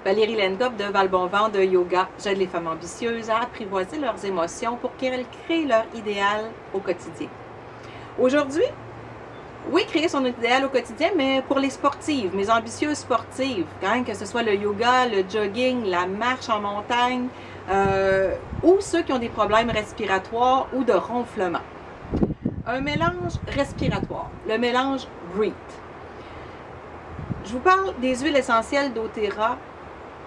Valérie Lenkop de Valbonvent de Yoga. J'aide les femmes ambitieuses à apprivoiser leurs émotions pour qu'elles créent leur idéal au quotidien. Aujourd'hui, oui, créer son idéal au quotidien, mais pour les sportives, mes ambitieuses sportives, quand même, que ce soit le yoga, le jogging, la marche en montagne, ou ceux qui ont des problèmes respiratoires ou de ronflement. Un mélange respiratoire, le mélange Breathe. Je vous parle des huiles essentielles doTERRA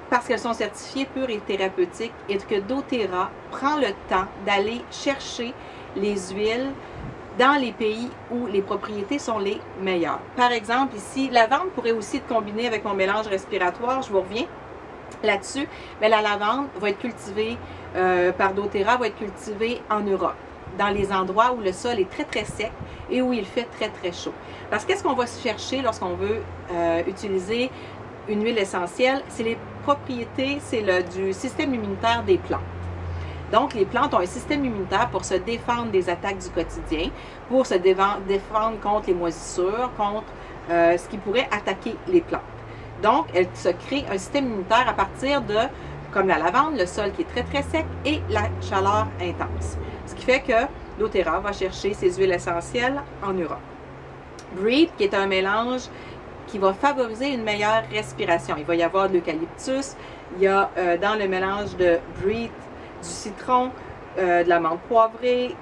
parce qu'elles sont certifiées pures et thérapeutiques et que doTERRA prend le temps d'aller chercher les huiles dans les pays où les propriétés sont les meilleures. Par exemple, ici, la lavande pourrait aussi être combinée avec mon mélange respiratoire, je vous reviens là-dessus, mais la lavande va être cultivée par doTERRA, va être cultivée en Europe, dans les endroits où le sol est très très sec et où il fait très très chaud. Parce qu'est-ce qu'on va chercher lorsqu'on veut utiliser une huile essentielle? C'est les propriétés, c'est du système immunitaire des plantes. Donc, les plantes ont un système immunitaire pour se défendre des attaques du quotidien, pour se défendre contre les moisissures, contre ce qui pourrait attaquer les plantes. Donc, elles se créent un système immunitaire à partir de, comme la lavande, le sol qui est très très sec et la chaleur intense. Ce qui fait que doTERRA va chercher ses huiles essentielles en Europe. Breathe, qui est un mélange qui va favoriser une meilleure respiration. Il va y avoir de l'eucalyptus, il y a dans le mélange de Breathe du citron, de la menthe poivrée,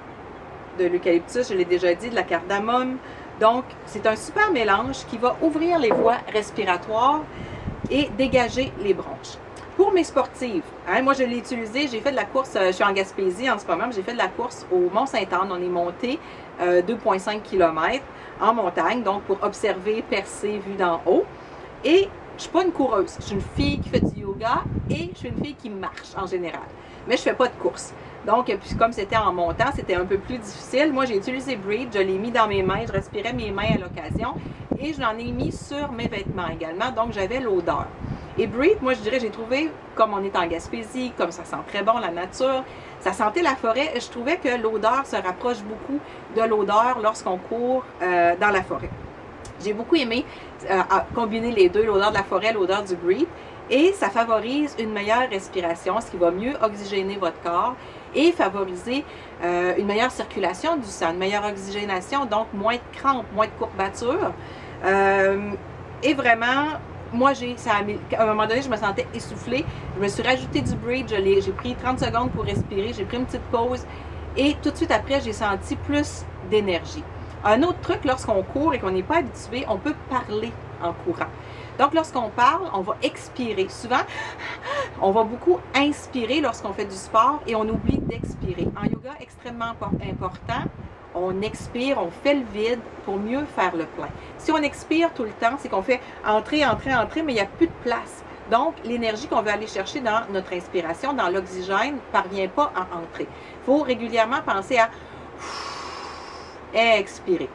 de l'eucalyptus, je l'ai déjà dit, de la cardamome. Donc, c'est un super mélange qui va ouvrir les voies respiratoires et dégager les bronches. Pour mes sportives, hein, moi je l'ai utilisé, j'ai fait de la course, je suis en Gaspésie en ce moment, j'ai fait de la course au Mont-Sainte-Anne. On est monté 2,5 km en montagne, donc pour observer, percer, vue d'en haut. Et je ne suis pas une coureuse, je suis une fille qui fait du yoga et je suis une fille qui marche en général. Mais je ne fais pas de course. Donc, puis comme c'était en montant, c'était un peu plus difficile. Moi, j'ai utilisé Breathe, je l'ai mis dans mes mains, je respirais mes mains à l'occasion et je l'en ai mis sur mes vêtements également, donc j'avais l'odeur. Et Breathe, moi je dirais, j'ai trouvé, comme on est en Gaspésie, comme ça sent très bon la nature, ça sentait la forêt, et je trouvais que l'odeur se rapproche beaucoup de l'odeur lorsqu'on court dans la forêt. J'ai beaucoup aimé combiner les deux, l'odeur de la forêt, l'odeur du Breathe, et ça favorise une meilleure respiration, ce qui va mieux oxygéner votre corps et favoriser une meilleure circulation du sang, une meilleure oxygénation, donc moins de crampes, moins de courbatures. Et vraiment, moi, à un moment donné, je me sentais essoufflée. Je me suis rajouté du Breathe, j'ai pris 30 secondes pour respirer, j'ai pris une petite pause et tout de suite après, j'ai senti plus d'énergie. Un autre truc, lorsqu'on court et qu'on n'est pas habitué, on peut parler en courant. Donc, lorsqu'on parle, on va expirer. Souvent, on va beaucoup inspirer lorsqu'on fait du sport et on oublie d'expirer. En yoga, extrêmement important, on expire, on fait le vide pour mieux faire le plein. Si on expire tout le temps, c'est qu'on fait entrer, entrer, entrer, mais il n'y a plus de place. Donc, l'énergie qu'on veut aller chercher dans notre inspiration, dans l'oxygène, ne parvient pas à entrer. Il faut régulièrement penser à expirer,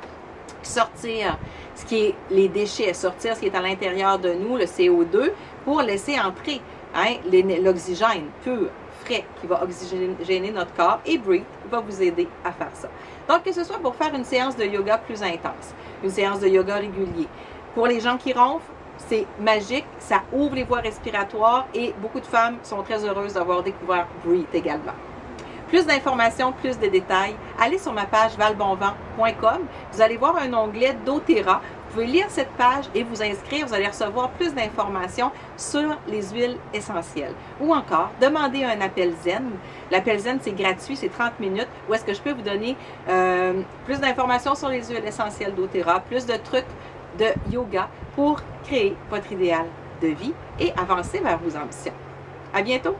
sortir ce qui est les déchets, sortir ce qui est à l'intérieur de nous, le CO2, pour laisser entrer hein, l'oxygène pur, frais, qui va oxygéner notre corps, et Breathe va vous aider à faire ça. Donc, que ce soit pour faire une séance de yoga plus intense, une séance de yoga régulier. Pour les gens qui ronflent, c'est magique, ça ouvre les voies respiratoires et beaucoup de femmes sont très heureuses d'avoir découvert Breathe également. Plus d'informations, plus de détails, allez sur ma page valbonvent.com. Vous allez voir un onglet doTERRA. Vous pouvez lire cette page et vous inscrire. Vous allez recevoir plus d'informations sur les huiles essentielles. Ou encore, demandez un appel Zen. L'appel Zen, c'est gratuit, c'est 30 minutes. Où est-ce que je peux vous donner plus d'informations sur les huiles essentielles doTERRA, plus de trucs de yoga pour créer votre idéal de vie et avancer vers vos ambitions. À bientôt!